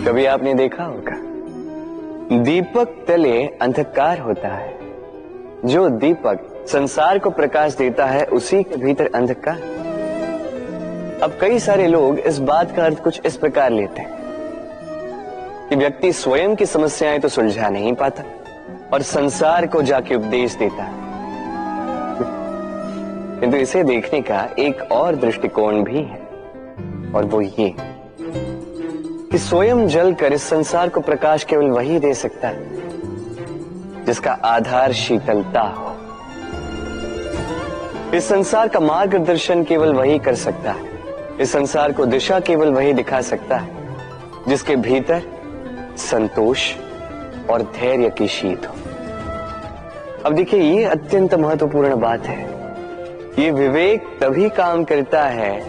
कभी आपने देखा होगा, दीपक तले अंधकार होता है। जो दीपक संसार को प्रकाश देता है, उसी के भीतर अंधकार। अब कई सारे लोग इस बात का अर्थ कुछ इस प्रकार लेते हैं कि व्यक्ति स्वयं की समस्याएं तो सुलझा नहीं पाता और संसार को जाके उपदेश देता है। किंतु इसे देखने का एक और दृष्टिकोण भी है, और वो ये कि स्वयं जलकर इस संसार को प्रकाश केवल वही दे सकता है जिसका आधार शीतलता हो। इस संसार का मार्गदर्शन केवल वही कर सकता है, इस संसार को दिशा केवल वही दिखा सकता है जिसके भीतर संतोष और धैर्य की शीत हो। अब देखिए, ये अत्यंत महत्वपूर्ण बात है। ये विवेक तभी काम करता है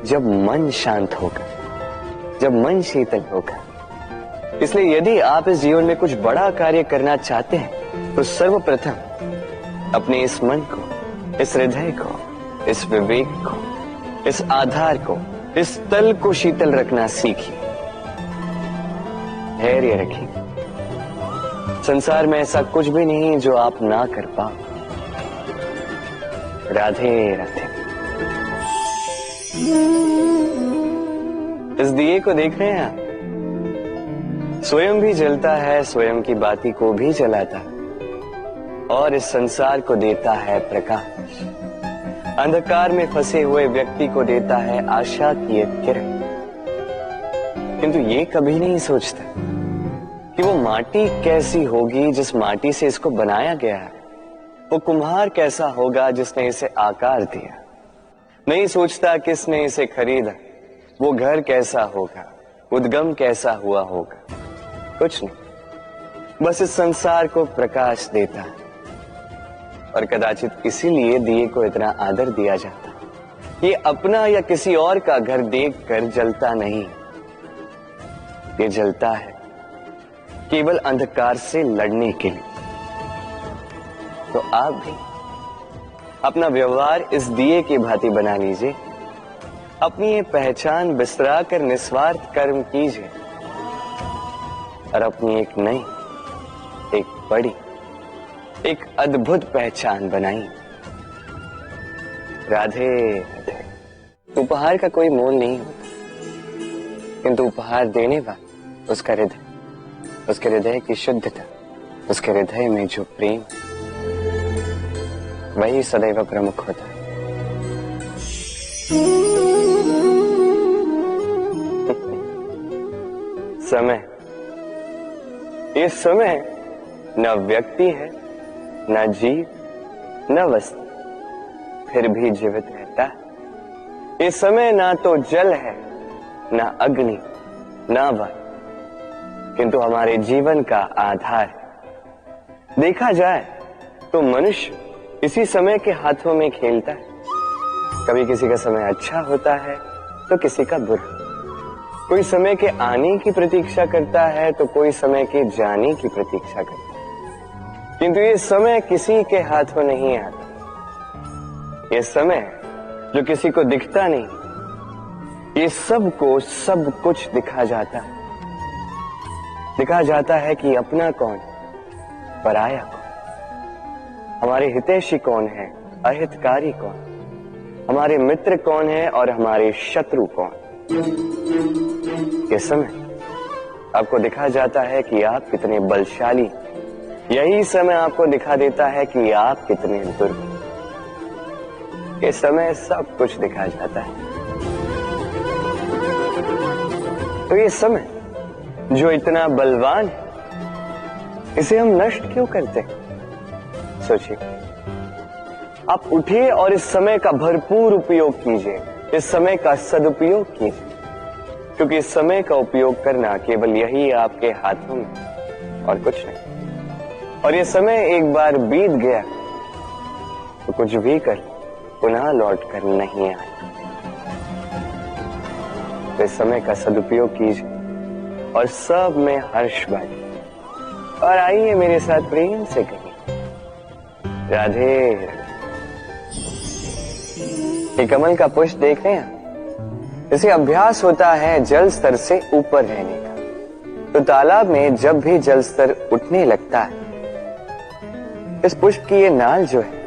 जब मन शांत होगा, जब मन शीतल होगा। इसलिए यदि आप इस जीवन में कुछ बड़ा कार्य करना चाहते हैं तो सर्वप्रथम अपने इस मन को, इस हृदय को, इस विवेक को, इस आधार को, इस तल को शीतल रखना सीखिए। धैर्य रखिए। संसार में ऐसा कुछ भी नहीं जो आप ना कर पाओ। राधे राधे। इस दिए को देख रहे हैं आप? स्वयं भी जलता है, स्वयं की बाती को भी जलाता है और इस संसार को देता है प्रकाश। अंधकार में फंसे हुए व्यक्ति को देता है आशा की एक किरण। किंतु ये कभी नहीं सोचता कि वो माटी कैसी होगी जिस माटी से इसको बनाया गया है। वो कुम्हार कैसा होगा जिसने इसे आकार दिया। नहीं सोचता किसने इसे खरीदा, वो घर कैसा होगा, उद्गम कैसा हुआ होगा। कुछ नहीं, बस इस संसार को प्रकाश देता है। और कदाचित इसीलिए दिए को इतना आदर दिया जाता है। ये अपना या किसी और का घर देखकर जलता नहीं, ये जलता है केवल अंधकार से लड़ने के लिए। तो आप भी अपना व्यवहार इस दिए की भांति बना लीजिए। अपनी ये पहचान बिसरा कर निस्वार्थ कर्म कीजिए और अपनी एक नई, एक बड़ी, एक अद्भुत पहचान बनाइए। राधे राधे। उपहार का कोई मोल नहीं होता, किंतु उपहार देने वाला उसका हृदय, उसके हृदय की शुद्धता, उसके हृदय में जो प्रेम, वही सदैव प्रमुख होता है। समय, ये समय न व्यक्ति है, न जीव, न वस्तु, फिर भी जीवित रहता है। ये समय ना तो जल है, ना अग्नि, ना वन, किंतु हमारे जीवन का आधार है। देखा जाए तो मनुष्य इसी समय के हाथों में खेलता है। कभी किसी का समय अच्छा होता है तो किसी का बुरा। कोई समय के आने की प्रतीक्षा करता है तो कोई समय के जाने की प्रतीक्षा करता है। किंतु ये समय किसी के हाथों नहीं आता। ये समय जो किसी को दिखता नहीं, ये सबको सब कुछ दिखा जाता है। दिखा जाता है कि अपना कौन, पराया कौन, हमारे हितैषी कौन है, अहितकारी कौन, हमारे मित्र कौन है और हमारे शत्रु कौन। ये समय आपको दिखा जाता है कि आप कितने बलशाली। यही समय आपको दिखा देता है कि आप कितने दुर्बल। ये समय सब कुछ दिखा जाता है। तो ये समय जो इतना बलवान है, इसे हम नष्ट क्यों करते हैं? सोचिए। आप उठिए और इस समय का भरपूर उपयोग कीजिए, इस समय का सदुपयोग कीजिए, क्योंकि इस समय का उपयोग करना केवल यही आपके हाथों में और कुछ नहीं। और ये समय एक बार बीत गया तो कुछ भी कर पुनः लौट कर नहीं आएगा। तो इस समय का सदुपयोग कीजिए और सब में हर्ष बांटिए। और आइए मेरे साथ प्रेम से कहिए राधे। ये कमल का पुष्प देख रहे हैं? इसे अभ्यास होता है जल स्तर से ऊपर रहने का। तो तालाब में जब भी जल स्तर उठने लगता है, इस पुष्प की ये नाल जो है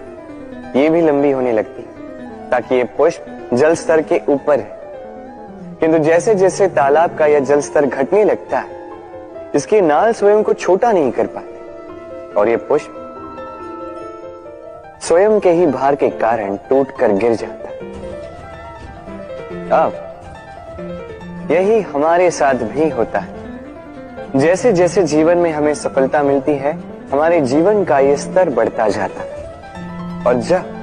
ये भी लंबी होने लगती है ताकि ये पुष्प जल स्तर के ऊपर है। किंतु जैसे जैसे तालाब का यह जल स्तर घटने लगता है, इसकी नाल स्वयं को छोटा नहीं कर पाती और ये पुष्प स्वयं के ही भार के कारण टूटकर गिर जाता है। अब यही हमारे साथ भी होता है। जैसे जैसे जीवन में हमें सफलता मिलती है, हमारे जीवन का ये स्तर बढ़ता जाता है और जब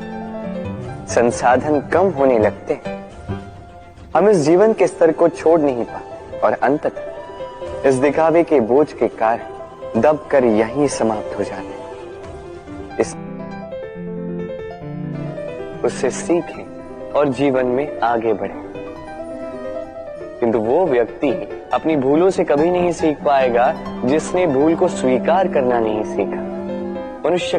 संसाधन कम होने लगते हैं, हम इस जीवन के स्तर को छोड़ नहीं पाते और अंततः इस दिखावे के बोझ के कारण दबकर यहीं समाप्त हो जाते हैं। उससे सीखें और जीवन में आगे बढ़ें। किंतु वो व्यक्ति अपनी भूलों से कभी नहीं सीख पाएगा जिसने भूल को स्वीकार करना नहीं सीखा। मनुष्य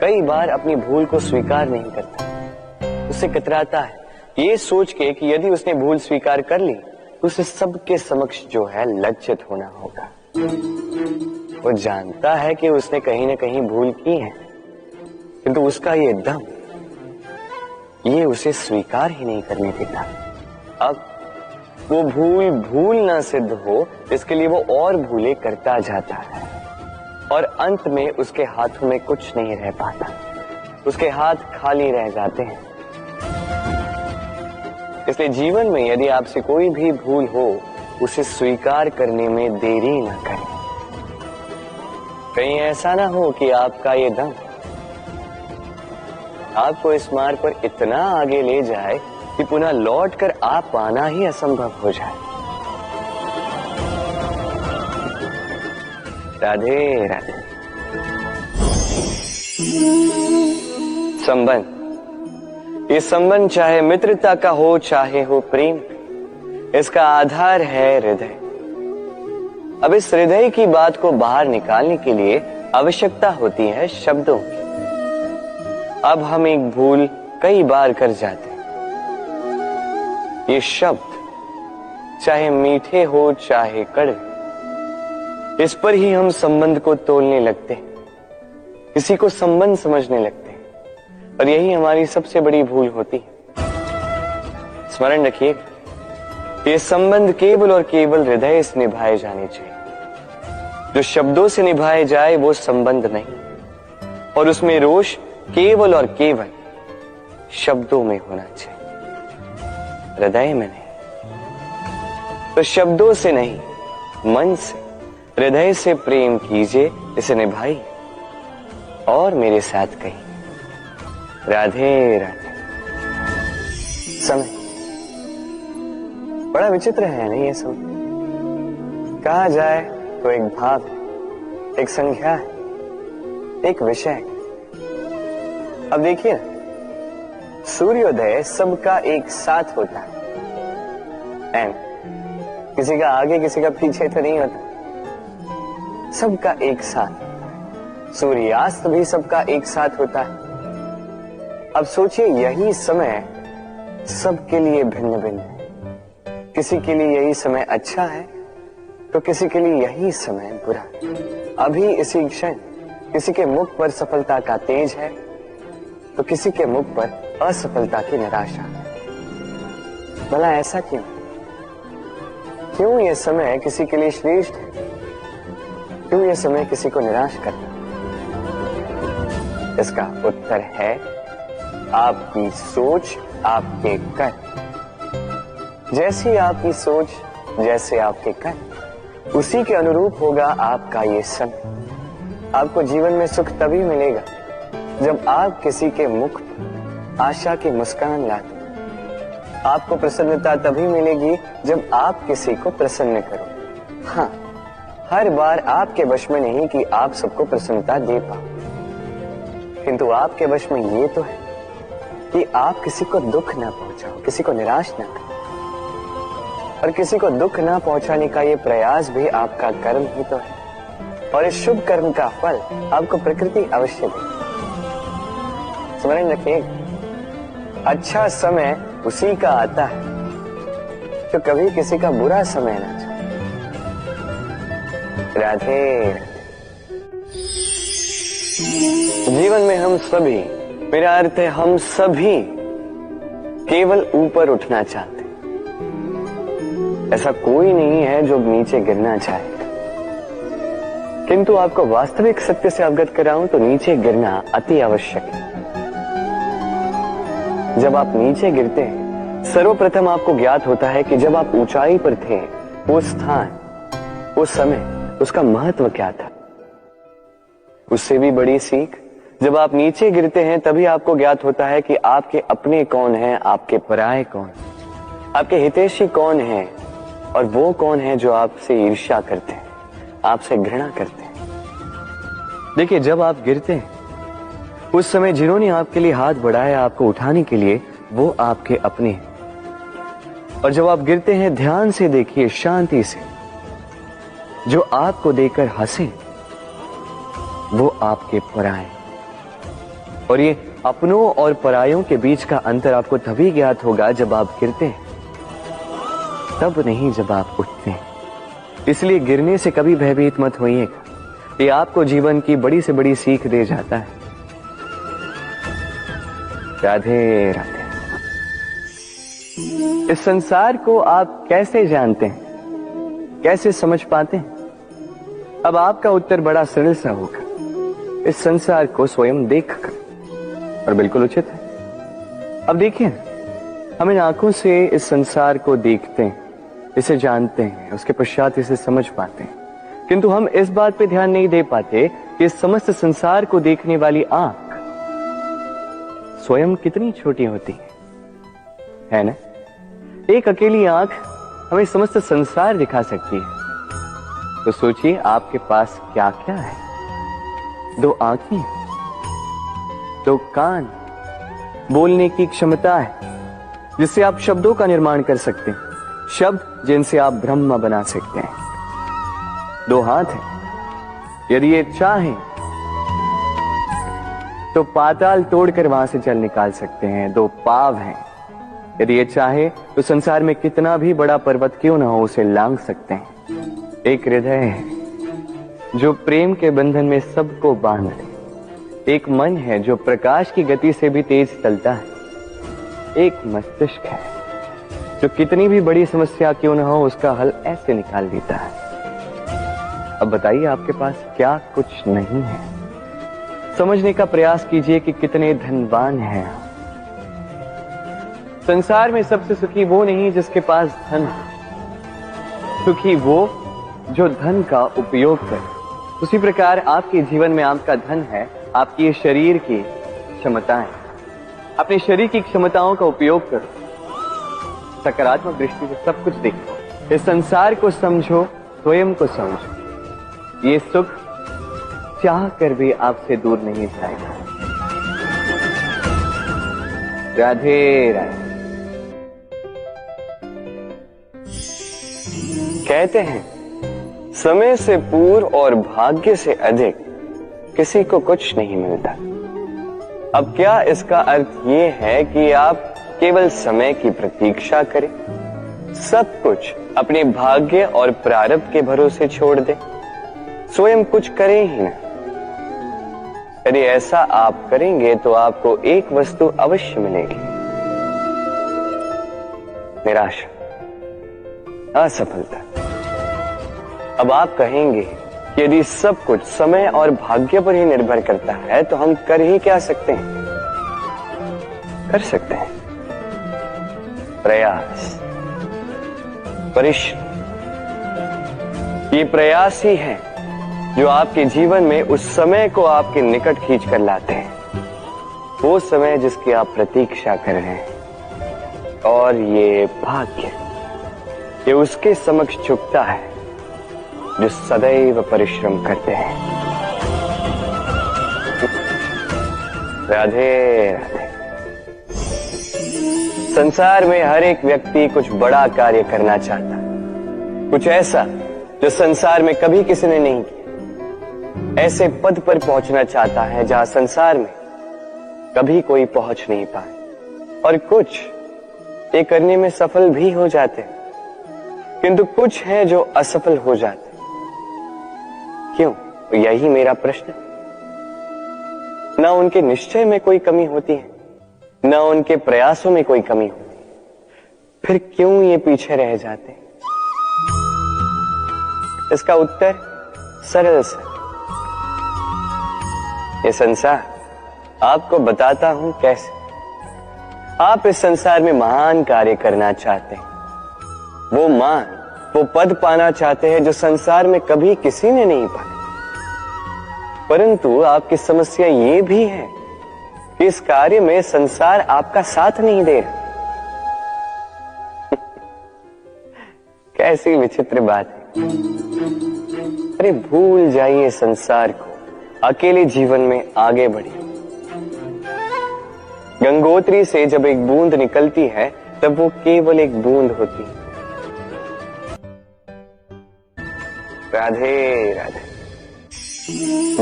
कई बार अपनी भूल को स्वीकार नहीं करता, उससे कतराता है ये सोच के कि यदि उसने भूल स्वीकार कर ली तो उसे सबके समक्ष जो है लज्जित होना होगा। वो जानता है कि उसने कहीं ना कहीं भूल की है, किंतु उसका ये दम ये उसे स्वीकार ही नहीं करने देता। अब वो भूल ना सिद्ध हो, इसके लिए वो और भूलें करता जाता है और अंत में उसके हाथों में कुछ नहीं रह पाता, उसके हाथ खाली रह जाते हैं। इसलिए जीवन में यदि आपसे कोई भी भूल हो, उसे स्वीकार करने में देरी ना करें। कहीं ऐसा ना हो कि आपका ये दम आपको इस मार्ग पर इतना आगे ले जाए कि पुनः लौटकर आप पाना ही असंभव हो जाए। राधे राधे। संबंध, ये संबंध चाहे मित्रता का हो चाहे हो प्रेम, इसका आधार है हृदय। अब इस हृदय की बात को बाहर निकालने के लिए आवश्यकता होती है शब्दों की। अब हम एक भूल कई बार कर जाते हैं। ये शब्द चाहे मीठे हो चाहे कड़वे, इस पर ही हम संबंध को तोलने लगते हैं, किसी को संबंध समझने लगते हैं और यही हमारी सबसे बड़ी भूल होती है। स्मरण रखिए, ये संबंध केवल और केवल हृदय से निभाए जाने चाहिए। जो शब्दों से निभाए जाए वो संबंध नहीं, और उसमें रोष केवल और केवल शब्दों में होना चाहिए, हृदय में नहीं। तो शब्दों से नहीं, मन से, हृदय से प्रेम कीजिए, इसे निभाइए और मेरे साथ कहिए राधे राधे। समय बड़ा विचित्र है नहीं, ये समय कहा जाए तो एक भाव है, एक संख्या है, एक विषय है। अब देखिए, सूर्योदय सबका एक साथ होता है, एंड किसी का आगे किसी का पीछे तो नहीं होता, सबका एक साथ। सूर्यास्त भी सबका एक साथ होता है। अब सोचिए, यही समय सबके लिए भिन्न भिन्न है। किसी के लिए यही समय अच्छा है तो किसी के लिए यही समय बुरा। अभी इसी क्षण किसी के मुख पर सफलता का तेज है तो किसी के मुख पर असफलता की निराशा। भला ऐसा क्यों? क्यों ये समय किसी के लिए श्रेष्ठ है, क्यों ये समय किसी को निराश करता? इसका उत्तर है आपकी सोच, आपके कर्म। जैसी आपकी सोच, जैसे आपके कर्म, उसी के अनुरूप होगा आपका ये समय। आपको जीवन में सुख तभी मिलेगा जब आप किसी के मुख पर आशा की मुस्कान लाते। आपको प्रसन्नता तभी मिलेगी जब आप किसी को प्रसन्न करो। हाँ, हर बार आपके वश में नहीं कि आप सबको प्रसन्नता दे पाओ, किंतु आपके वश में ये तो है कि आप किसी को दुख ना पहुंचाओ, किसी को निराश ना करो। और किसी को दुख ना पहुंचाने का ये प्रयास भी आपका कर्म ही तो है, और इस शुभ कर्म का फल आपको प्रकृति अवश्य देगी। स्मरण रखिए, अच्छा समय उसी का आता है जो कभी किसी का बुरा समय ना चाहे। राधे। जीवन में हम सभी, मेरा अर्थ है हम सभी, केवल ऊपर उठना चाहते हैं। ऐसा कोई नहीं है जो नीचे गिरना चाहे। किंतु आपको वास्तविक सत्य से अवगत कराऊं तो नीचे गिरना अति आवश्यक है। जब आप नीचे गिरते हैं, सर्वप्रथम आपको ज्ञात होता है कि जब आप ऊंचाई पर थे, वो स्थान, वो समय, उसका महत्व क्या था। उससे भी बड़ी सीख, जब आप नीचे गिरते हैं तभी आपको ज्ञात होता है कि आपके अपने कौन हैं, आपके पराये कौन, आपके हितैषी कौन हैं, और वो कौन है जो आपसे ईर्ष्या करते हैं, आपसे घृणा करते हैं। देखिए, जब आप गिरते हैं उस समय जिन्होंने आपके लिए हाथ बढ़ाया आपको उठाने के लिए, वो आपके अपने हैं। और जब आप गिरते हैं, ध्यान से देखिए, शांति से, जो आपको देकर हंसे वो आपके पराये। और ये अपनों और परायों के बीच का अंतर आपको तभी ज्ञात होगा जब आप गिरते हैं, तब नहीं जब आप उठते हैं। इसलिए गिरने से कभी भयभीत मत होइएगा, ये आपको जीवन की बड़ी से बड़ी सीख दे जाता है। राधे राधे। इस संसार को आप कैसे जानते हैं, कैसे समझ पाते हैं? अब आपका उत्तर बड़ा सरल सा होगा, इस संसार को स्वयं देखकर, और बिल्कुल उचित है। अब देखिए, हम इन आंखों से इस संसार को देखते हैं, इसे जानते हैं, उसके पश्चात इसे समझ पाते हैं, किंतु हम इस बात पे ध्यान नहीं दे पाते कि इस समस्त संसार को देखने वाली आंख स्वयं कितनी छोटी होती है ना? एक अकेली आंख हमें समस्त संसार दिखा सकती है। तो सोचिए आपके पास क्या क्या है। 2 आंखें, 2 कान, बोलने की क्षमता है जिससे आप शब्दों का निर्माण कर सकते हैं, शब्द जिनसे आप ब्रह्म बना सकते हैं। 2 हाथ हैं, यदि ये चाहें तो पाताल तोड़कर वहां से जल निकाल सकते हैं। 2 पांव हैं, यदि ये चाहे तो संसार में कितना भी बड़ा पर्वत क्यों ना हो उसे लांघ सकते हैं। एक हृदय है जो प्रेम के बंधन में सबको बांध ले। एक मन है जो प्रकाश की गति से भी तेज चलता है। एक मस्तिष्क है जो कितनी भी बड़ी समस्या क्यों ना हो उसका हल ऐसे निकाल देता है। अब बताइए, आपके पास क्या कुछ नहीं है? समझने का प्रयास कीजिए कि कितने धनवान हैं आप। संसार में सबसे सुखी वो नहीं जिसके पास धन है, सुखी वो जो धन का उपयोग करे। उसी प्रकार आपके जीवन में आपका धन है आपकी शरीर की क्षमताएं। अपने शरीर की क्षमताओं का उपयोग करो, सकारात्मक दृष्टि से सब कुछ देखो, इस संसार को समझो, स्वयं को समझो। ये सुख चाह कर भी आपसे दूर नहीं जाएगा। राधे राधे। कहते हैं समय से पूर्व और भाग्य से अधिक किसी को कुछ नहीं मिलता। अब क्या इसका अर्थ ये है कि आप केवल समय की प्रतीक्षा करें, सब कुछ अपने भाग्य और प्रारब्ध के भरोसे छोड़ दें, स्वयं कुछ करें ही ना? यदि ऐसा आप करेंगे तो आपको एक वस्तु अवश्य मिलेगी, निराशा, असफलता। अब आप कहेंगे कि यदि सब कुछ समय और भाग्य पर ही निर्भर करता है तो हम कर ही क्या सकते हैं? कर सकते हैं प्रयास, परिश्रम। ये प्रयास ही है जो आपके जीवन में उस समय को आपके निकट खींच कर लाते हैं, वो समय जिसकी आप प्रतीक्षा कर रहे हैं। और ये भाग्य, ये उसके समक्ष झुकता है जो सदैव परिश्रम करते हैं। राधे राधे। संसार में हर एक व्यक्ति कुछ बड़ा कार्य करना चाहता है, कुछ ऐसा जो संसार में कभी किसी ने नहीं किया। ऐसे पद पर पहुंचना चाहता है जहां संसार में कभी कोई पहुंच नहीं पाए, और कुछ ये करने में सफल भी हो जाते हैं। किंतु कुछ हैं जो असफल हो जाते। क्यों? यही मेरा प्रश्न है। ना उनके निश्चय में कोई कमी होती है, ना उनके प्रयासों में कोई कमी होती है, फिर क्यों ये पीछे रह जाते हैं? इसका उत्तर सरल सा, ये संसार आपको बताता हूं कैसे। आप इस संसार में महान कार्य करना चाहते हैं, वो मान, वो पद पाना चाहते हैं जो संसार में कभी किसी ने नहीं पाया। परंतु आपकी समस्या ये भी है कि इस कार्य में संसार आपका साथ नहीं दे रहा। कैसी विचित्र बात है। अरे भूल जाइए संसार को, अकेले जीवन में आगे बढ़िए। गंगोत्री से जब एक बूंद निकलती है तब वो केवल एक बूंद होती है। राधे राधे।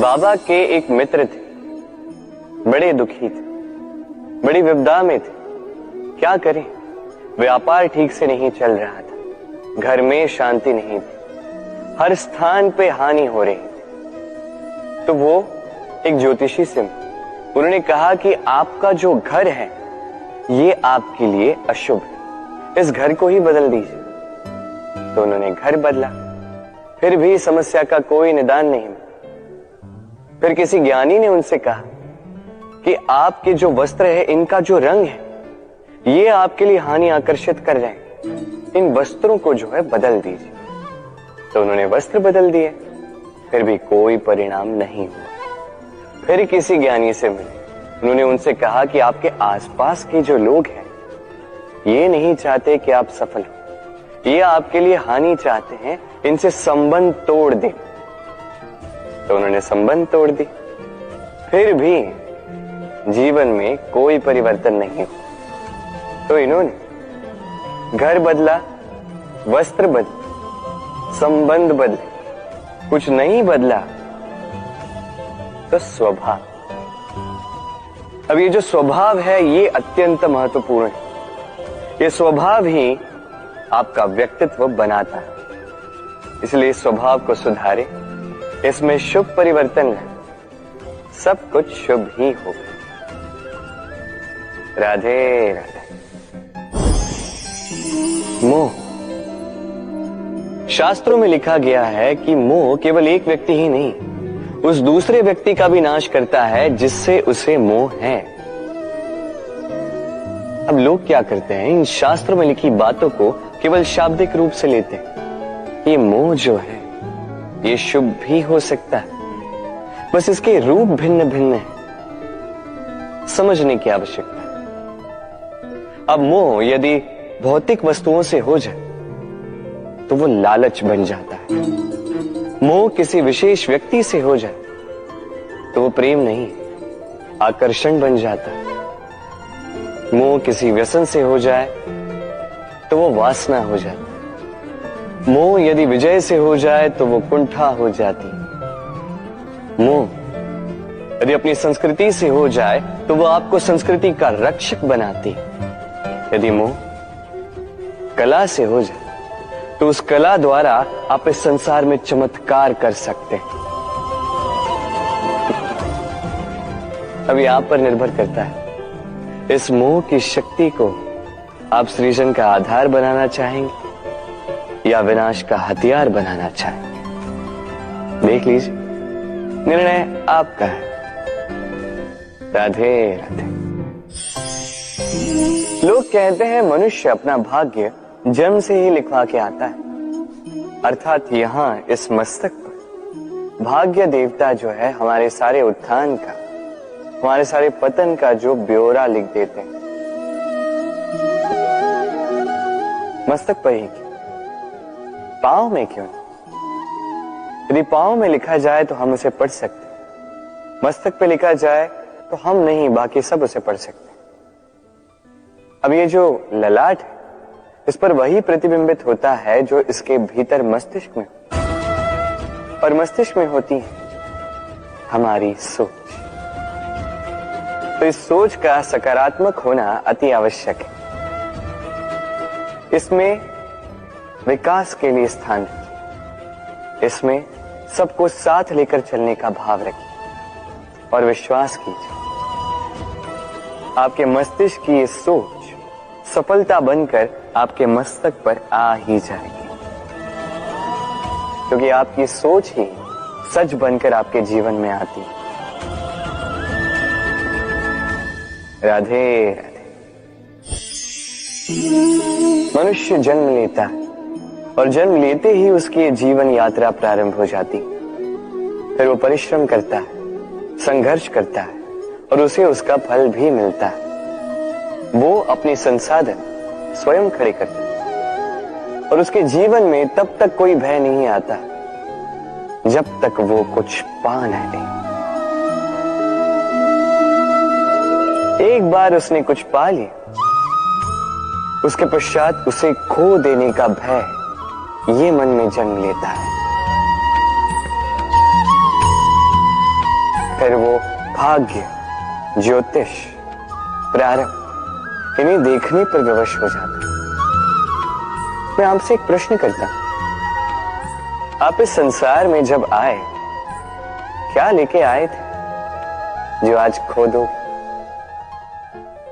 बाबा के एक मित्र थे, बड़े दुखी थे, बड़ी विपदा में थे। क्या करें, व्यापार ठीक से नहीं चल रहा था, घर में शांति नहीं थी, हर स्थान पे हानि हो रही थी। तो वो एक ज्योतिषी से उन्होंने कहा कि आपका जो घर है ये आपके लिए अशुभ है, इस घर को ही बदल दीजिए। तो उन्होंने घर बदला, फिर भी समस्या का कोई निदान नहीं मिला। फिर किसी ज्ञानी ने उनसे कहा कि आपके जो वस्त्र है, इनका जो रंग है, ये आपके लिए हानि आकर्षित कर रहे हैं, इन वस्त्रों को जो है बदल दीजिए। तो उन्होंने वस्त्र बदल दिए, फिर भी कोई परिणाम नहीं हुआ। फिर किसी ज्ञानी से मिले, उन्होंने उनसे कहा कि आपके आसपास के जो लोग हैं ये नहीं चाहते कि आप सफल हो, ये आपके लिए हानि चाहते हैं, इनसे संबंध तोड़ दें। तो उन्होंने संबंध तोड़ दी, फिर भी जीवन में कोई परिवर्तन नहीं हुआ। तो इन्होंने घर बदला, वस्त्र बदले, संबंध बदले, कुछ नहीं बदला तो स्वभाव। अब ये जो स्वभाव है ये अत्यंत महत्वपूर्ण है। ये स्वभाव ही आपका व्यक्तित्व बनाता है। इसलिए स्वभाव को सुधारे, इसमें शुभ परिवर्तन है, सब कुछ शुभ ही होगा। राधे राधे। मोह। शास्त्रों में लिखा गया है कि मोह केवल एक व्यक्ति ही नहीं, उस दूसरे व्यक्ति का भी नाश करता है जिससे उसे मोह है। अब लोग क्या करते हैं, इन शास्त्रों में लिखी बातों को केवल शाब्दिक रूप से लेते हैं। ये मोह जो है ये शुभ भी हो सकता है, बस इसके रूप भिन्न भिन्न है, समझने की आवश्यकता है। अब मोह यदि भौतिक वस्तुओं से हो जाए तो वो लालच बन जाता है। मोह किसी विशेष व्यक्ति से हो जाए तो वो प्रेम नहीं, आकर्षण बन जाता है। मोह किसी व्यसन से हो जाए तो वो वासना हो जाती है। मोह यदि विजय से हो जाए तो वो कुंठा हो जाती है। मोह यदि अपनी संस्कृति से हो जाए तो वो आपको संस्कृति का रक्षक बनाती है। यदि मोह कला से हो जाए तो उस कला द्वारा आप इस संसार में चमत्कार कर सकते हैं। अभी आप पर निर्भर करता है, इस मोह की शक्ति को आप सृजन का आधार बनाना चाहेंगे या विनाश का हथियार बनाना चाहेंगे। देख लीजिए, निर्णय आपका है। राधे राधे। लोग कहते हैं मनुष्य अपना भाग्य जन्म से ही लिखवा के आता है, अर्थात यहां इस मस्तक पर भाग्य देवता जो है हमारे सारे उत्थान का, हमारे सारे पतन का जो ब्यौरा लिख देते हैं। मस्तक पर ही क्यों, पांव में क्यों? यदि पांव में लिखा जाए तो हम उसे पढ़ सकते, मस्तक पे लिखा जाए तो हम नहीं, बाकी सब उसे पढ़ सकते। अब ये जो ललाट है इस पर वही प्रतिबिंबित होता है जो इसके भीतर मस्तिष्क में, और मस्तिष्क में होती है हमारी सोच। तो इस सोच का सकारात्मक होना अति आवश्यक है। इसमें विकास के लिए स्थान रखिए। इसमें सबको साथ लेकर चलने का भाव रखिए और विश्वास कीजिए, आपके मस्तिष्क की ये सोच सफलता बनकर आपके मस्तक पर आ ही जाएगी, क्योंकि आपकी सोच ही सच बनकर आपके जीवन में आती है। राधे राधे। मनुष्य जन्म लेता है और जन्म लेते ही उसकी जीवन यात्रा प्रारंभ हो जाती है। फिर वो परिश्रम करता है, संघर्ष करता है और उसे उसका फल भी मिलता है। वो अपने संसाधन स्वयं खड़े करता है और उसके जीवन में तब तक कोई भय नहीं आता जब तक वो कुछ पा न ले। एक बार उसने कुछ पा लिया, उसके पश्चात उसे खो देने का भय ये मन में जन्म लेता है। फिर वो भाग्य, ज्योतिष, प्रारब्ध इन्हें देखने पर विवश हो जाता है। मैं आपसे एक प्रश्न करता हूं, आप इस संसार में जब आए क्या लेके आए थे जो आज खो दो?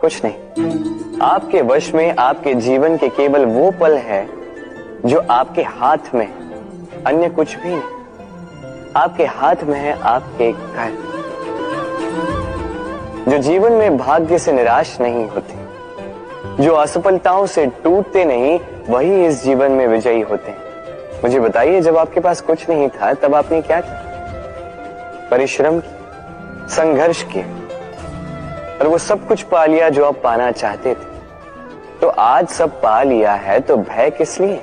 कुछ नहीं। आपके वश में आपके जीवन के केवल वो पल है जो आपके हाथ में, अन्य कुछ भी नहीं। आपके हाथ में है आपके घर। जो जीवन में भाग्य से निराश नहीं होते, जो असफलताओं से टूटते नहीं, वही इस जीवन में विजयी होते हैं। मुझे बताइए, जब आपके पास कुछ नहीं था तब आपने क्या किया? परिश्रम किया, संघर्ष किया और वो सब कुछ पा लिया जो आप पाना चाहते थे। तो आज सब पा लिया है तो भय किस लिए?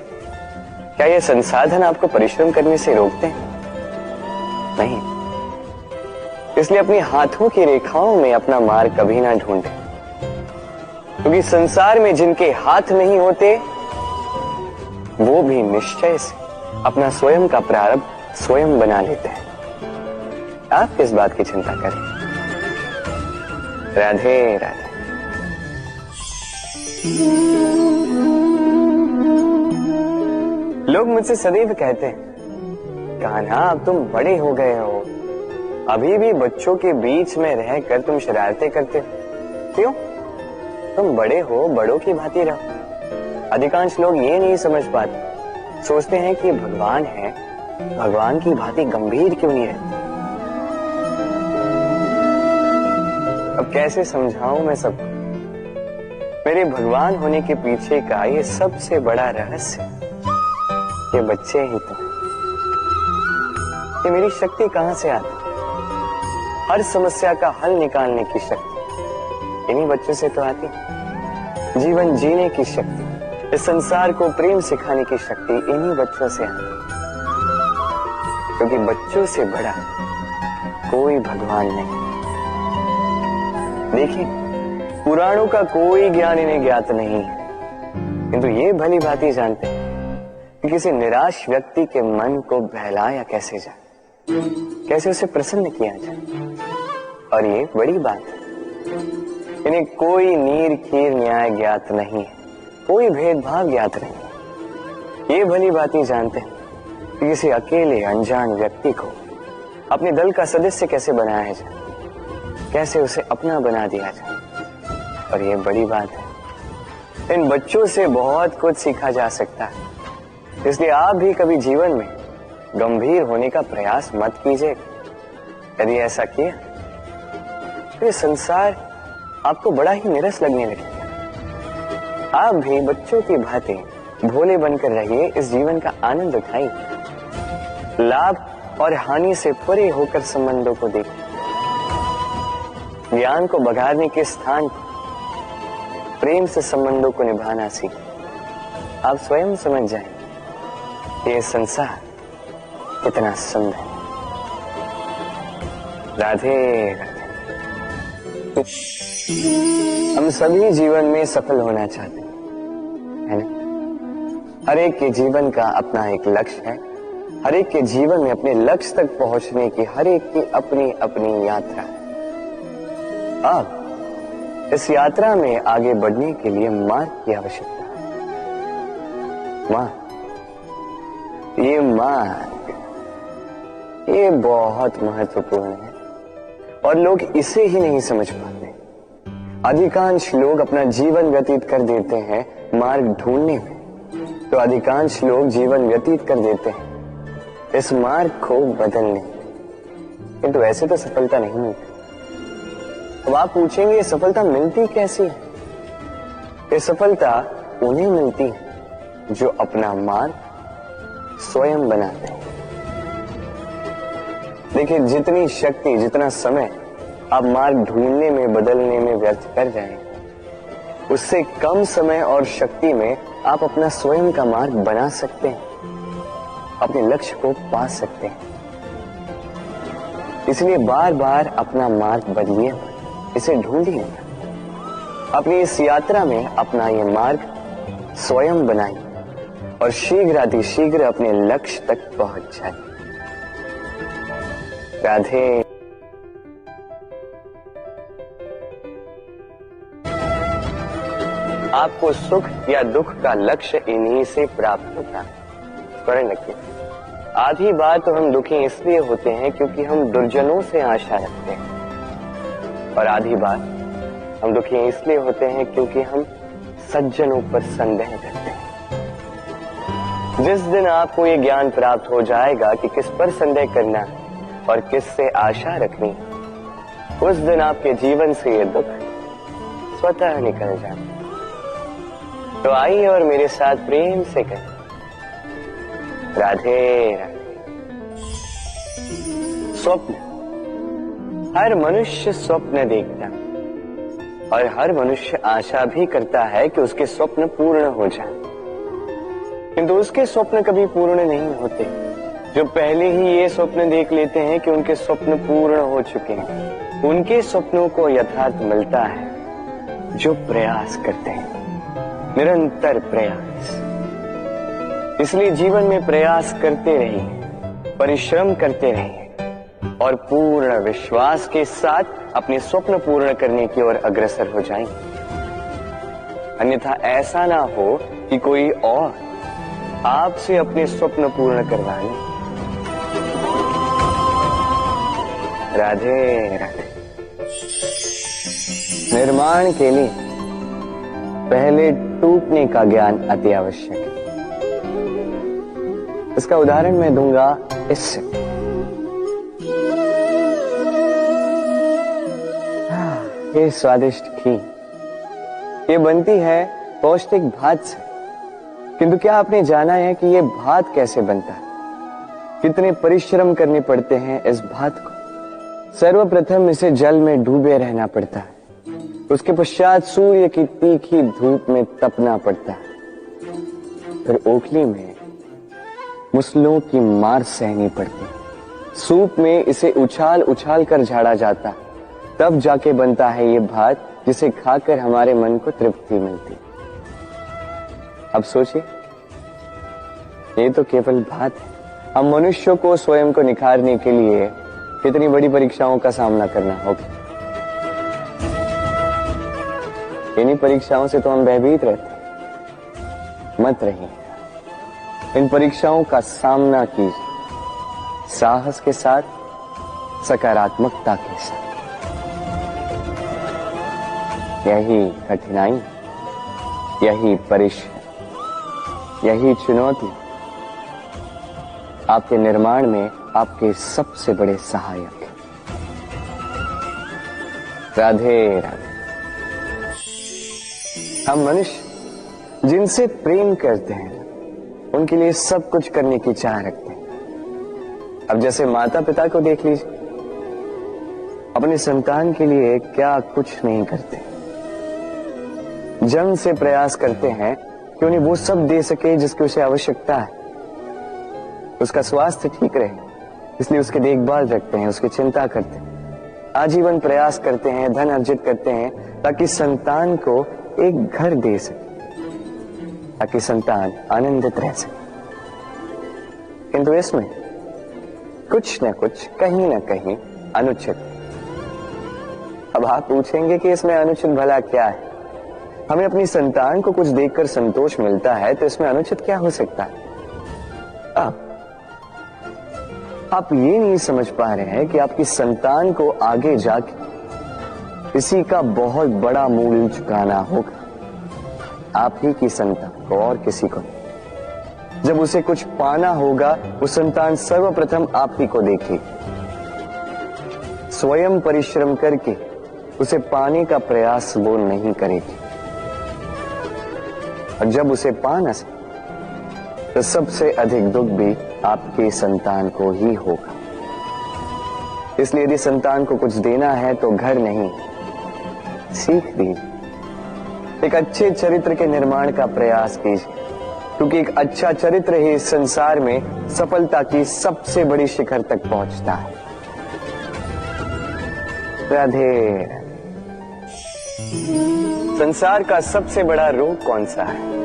क्या ये संसाधन आपको परिश्रम करने से रोकते हैं? नहीं। इसलिए अपने हाथों की रेखाओं में अपना मार्ग कभी ना ढूंढे, क्योंकि संसार में जिनके हाथ नहीं होते वो भी निश्चय से अपना स्वयं का प्रारब्ध स्वयं बना लेते हैं। आप किस बात की चिंता करें? राधे राधे। लोग मुझसे सदैव कहते हैं, कान्हा अब तुम बड़े हो गए हो, अभी भी बच्चों के बीच में रहकर तुम शरारतें करते हो। क्यों? तुम बड़े हो, बड़ों की भांति रहो। अधिकांश लोग ये नहीं समझ पाते, सोचते हैं कि भगवान है, भगवान की भांति गंभीर क्यों नहीं रहते। अब कैसे समझाऊं मैं सबको? मेरे भगवान होने के पीछे का ये सबसे बड़ा रहस्य, ये बच्चे ही तो हैं। ये मेरी शक्ति कहां से आती? हर समस्या का हल निकालने की शक्ति इन्हीं बच्चों से तो आती। जीवन जीने की शक्ति, इस संसार को प्रेम सिखाने की शक्ति इन्हीं बच्चों से आती, क्योंकि बच्चों से बड़ा कोई भगवान नहीं। देखिए, पुराणों का कोई ज्ञान इन्हें ज्ञात नहीं है, किंतु ये भली भांति जानते हैं कि किसी निराश व्यक्ति के मन को बहलाया कैसे जाए, कैसे उसे प्रसन्न किया जाए। और ये बड़ी बात है, इन्हें कोई नीर खीर न्याय ज्ञात नहीं है, कोई भेदभाव ज्ञात नहीं। ये भली भांति जानते हैं कि किसी अकेले अनजान व्यक्ति को अपने दल का सदस्य कैसे बनाया जाए, कैसे उसे अपना बना दिया जाए। और ये बड़ी बात है, इन बच्चों से बहुत कुछ सीखा जा सकता है। इसलिए आप भी कभी जीवन में गंभीर होने का प्रयास मत कीजिए। यदि ऐसा किया तो ये संसार आपको बड़ा ही निरस लगने लगेगा। आप भी बच्चों की भांति भोले बनकर रहिए, इस जीवन का आनंद उठाइए, लाभ और हानि से परे होकर संबंधों को देखिए। ज्ञान को बघारने के स्थान प्रेम से संबंधों को निभाना सीखें। आप स्वयं समझ जाएंगे ये संसार कितना सुंदर है। राधे राधे। हम सभी जीवन में सफल होना चाहते हैं, है ना? हर एक के जीवन का अपना एक लक्ष्य है, हर एक के जीवन में अपने लक्ष्य तक पहुंचने की हर एक की अपनी अपनी यात्रा है। अब इस यात्रा में आगे बढ़ने के लिए मार्ग की आवश्यकता है। मार्ग ये मार्ग, ये बहुत महत्वपूर्ण है और लोग इसे ही नहीं समझ पाते। अधिकांश लोग अपना जीवन व्यतीत कर देते हैं मार्ग ढूंढने में, तो अधिकांश लोग जीवन व्यतीत कर देते हैं इस मार्ग को बदलने में, किंतु ऐसे तो सफलता नहीं मिलती। अब आप पूछेंगे ये सफलता मिलती कैसी है? ये सफलता उन्हें मिलती है जो अपना मार्ग स्वयं बनाते हैं। देखिए, जितनी शक्ति, जितना समय आप मार्ग ढूंढने में, बदलने में व्यर्थ कर रहे हैं, उससे कम समय और शक्ति में आप अपना स्वयं का मार्ग बना सकते हैं, अपने लक्ष्य को पा सकते हैं। इसलिए बार बार अपना मार्ग बदलिए, इसे ढूंढिए। अपनी इस यात्रा में अपना ये मार्ग स्वयं बनाइए और शीघ्र अपने लक्ष्य तक पहुंच जाइए। राधे। आपको सुख या दुख का लक्ष्य इन्हीं से प्राप्त होता है। स्मरण रखिए, आधी बार तो हम दुखी इसलिए होते हैं क्योंकि हम दुर्जनों से आशा रखते हैं, और आधी बार हम दुखी इसलिए होते हैं क्योंकि हम सज्जनों पर संदेह करते हैं। जिस दिन आपको ये ज्ञान प्राप्त हो जाएगा कि किस पर संदेह करना है और किस से आशा रखनी है, उस दिन आपके जीवन से ये दुख स्वतः निकल जाए। तो आइए और मेरे साथ प्रेम से कहें, राधे राधे। स्वप्न, हर मनुष्य स्वप्न देखता है और हर मनुष्य आशा भी करता है कि उसके स्वप्न पूर्ण हो जाए, किंतु उसके स्वप्न कभी पूर्ण नहीं होते। जो पहले ही ये स्वप्न देख लेते हैं कि उनके स्वप्न पूर्ण हो चुके हैं, उनके स्वप्नों को यथार्थ मिलता है जो प्रयास करते हैं, निरंतर प्रयास। इसलिए जीवन में प्रयास करते रहिए, परिश्रम करते रहिए और पूर्ण विश्वास के साथ अपने स्वप्न पूर्ण करने की ओर अग्रसर हो जाएं। अन्यथा ऐसा ना हो कि कोई और आपसे अपने स्वप्न पूर्ण करवाए। राधे राधे। निर्माण के लिए पहले टूटने का ज्ञान अति आवश्यक है। इसका उदाहरण मैं दूंगा इससे। ये स्वादिष्ट खीर ये बनती है पौष्टिक भात से, किंतु क्या आपने जाना है कि ये भात कैसे बनता है? कितने परिश्रम करने पड़ते हैं इस भात को। सर्वप्रथम इसे जल में डूबे रहना पड़ता है, उसके पश्चात सूर्य की तीखी धूप में तपना पड़ता है, फिर ओखली में मुसलों की मार सहनी पड़ती है, सूप में इसे उछाल उछाल कर झाड़ा जाता है, तब जाके बनता है ये भात जिसे खाकर हमारे मन को तृप्ति मिलती है। अब सोचिए, ये तो केवल भात है। हम मनुष्यों को स्वयं को निखारने के लिए कितनी बड़ी परीक्षाओं का सामना करना होगा। इन्हीं परीक्षाओं से तो हम भयभीत रहते हैं। मत रहिए, इन परीक्षाओं का सामना कीजिए साहस के साथ, सकारात्मकता के साथ। यही कठिनाई, यही परिश्रम, यही चुनौती आपके निर्माण में आपके सबसे बड़े सहायक हैं। राधे राधे। हम मनुष्य जिनसे प्रेम करते हैं उनके लिए सब कुछ करने की चाह रखते हैं। अब जैसे माता पिता को देख लीजिए, अपने संतान के लिए क्या कुछ नहीं करते, जन्म से प्रयास करते हैं कि उन्हें वो सब दे सके जिसकी उसे आवश्यकता है, उसका स्वास्थ्य ठीक रहे, इसलिए उसकी देखभाल रखते हैं, उसकी चिंता करते हैं, आजीवन प्रयास करते हैं, धन अर्जित करते हैं ताकि संतान को एक घर दे सके, ताकि संतान आनंदित रह सके। किंतु इसमें कुछ न कुछ, कहीं न कहीं अनुचित। अब आप पूछेंगे कि इसमें अनुचित भला क्या है? हमें अपनी संतान को कुछ देखकर संतोष मिलता है, तो इसमें अनुचित क्या हो सकता है? आप ये नहीं समझ पा रहे हैं कि आपकी संतान को आगे जाके इसी का बहुत बड़ा मूल्य चुकाना होगा। आप ही की संतान को और किसी को। जब उसे कुछ पाना होगा, वो संतान सर्वप्रथम आप ही को देखेगी। स्वयं परिश्रम करके उसे पाने का प्रयास वो नहीं करेगी, और जब उसे पा न सके तो सबसे अधिक दुख भी आपकी संतान को ही होगा। इसलिए यदि संतान को कुछ देना है तो घर नहीं, सीख दीजिए। एक अच्छे चरित्र के निर्माण का प्रयास कीजिए, क्योंकि एक अच्छा चरित्र ही इस संसार में सफलता की सबसे बड़ी शिखर तक पहुंचता है। राधे। संसार का सबसे बड़ा रोग कौन सा है?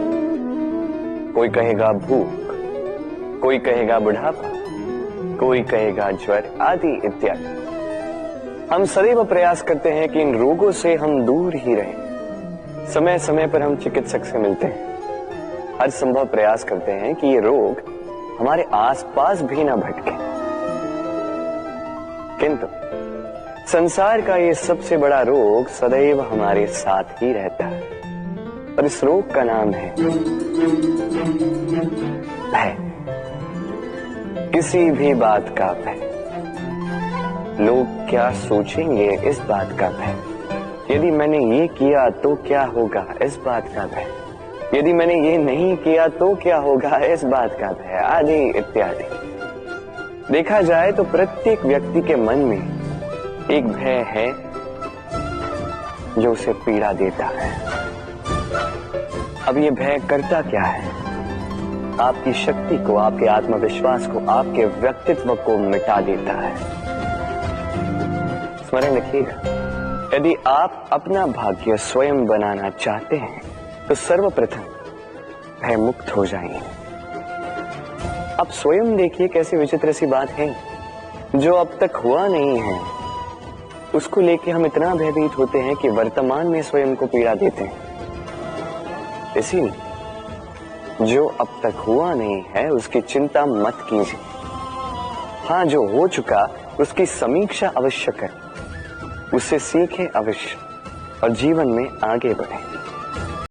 कोई कहेगा भूख, कोई कहेगा बुढ़ापा, कोई कहेगा ज्वर आदि इत्यादि। हम सदैव प्रयास करते हैं कि इन रोगों से हम दूर ही रहें। समय समय पर हम चिकित्सक से मिलते हैं, हर संभव प्रयास करते हैं कि ये रोग हमारे आसपास भी ना भटके। किंतु संसार का ये सबसे बड़ा रोग सदैव हमारे साथ ही रहता है, और इस रोग का नाम है भय। किसी भी बात का भय। लोग क्या सोचेंगे इस बात का भय। यदि मैंने ये किया तो क्या होगा इस बात का भय। यदि मैंने ये नहीं किया तो क्या होगा इस बात का भय, आदि इत्यादि। देखा जाए तो प्रत्येक व्यक्ति के मन में एक भय है जो उसे पीड़ा देता है। अब ये भय करता क्या है? आपकी शक्ति को, आपके आत्मविश्वास को, आपके व्यक्तित्व को मिटा देता है। स्मरण रखिएगा, यदि आप अपना भाग्य स्वयं बनाना चाहते हैं तो सर्वप्रथम भय मुक्त हो जाइए। आप स्वयं देखिए कैसी विचित्र सी बात है, जो अब तक हुआ नहीं है उसको लेके हम इतना भयभीत होते हैं कि वर्तमान में स्वयं को पीड़ा देते हैं। इसीलिए जो अब तक हुआ नहीं है उसकी चिंता मत कीजिए। हाँ, जो हो चुका उसकी समीक्षा अवश्य करें, उससे सीखें अवश्य और जीवन में आगे बढ़ें।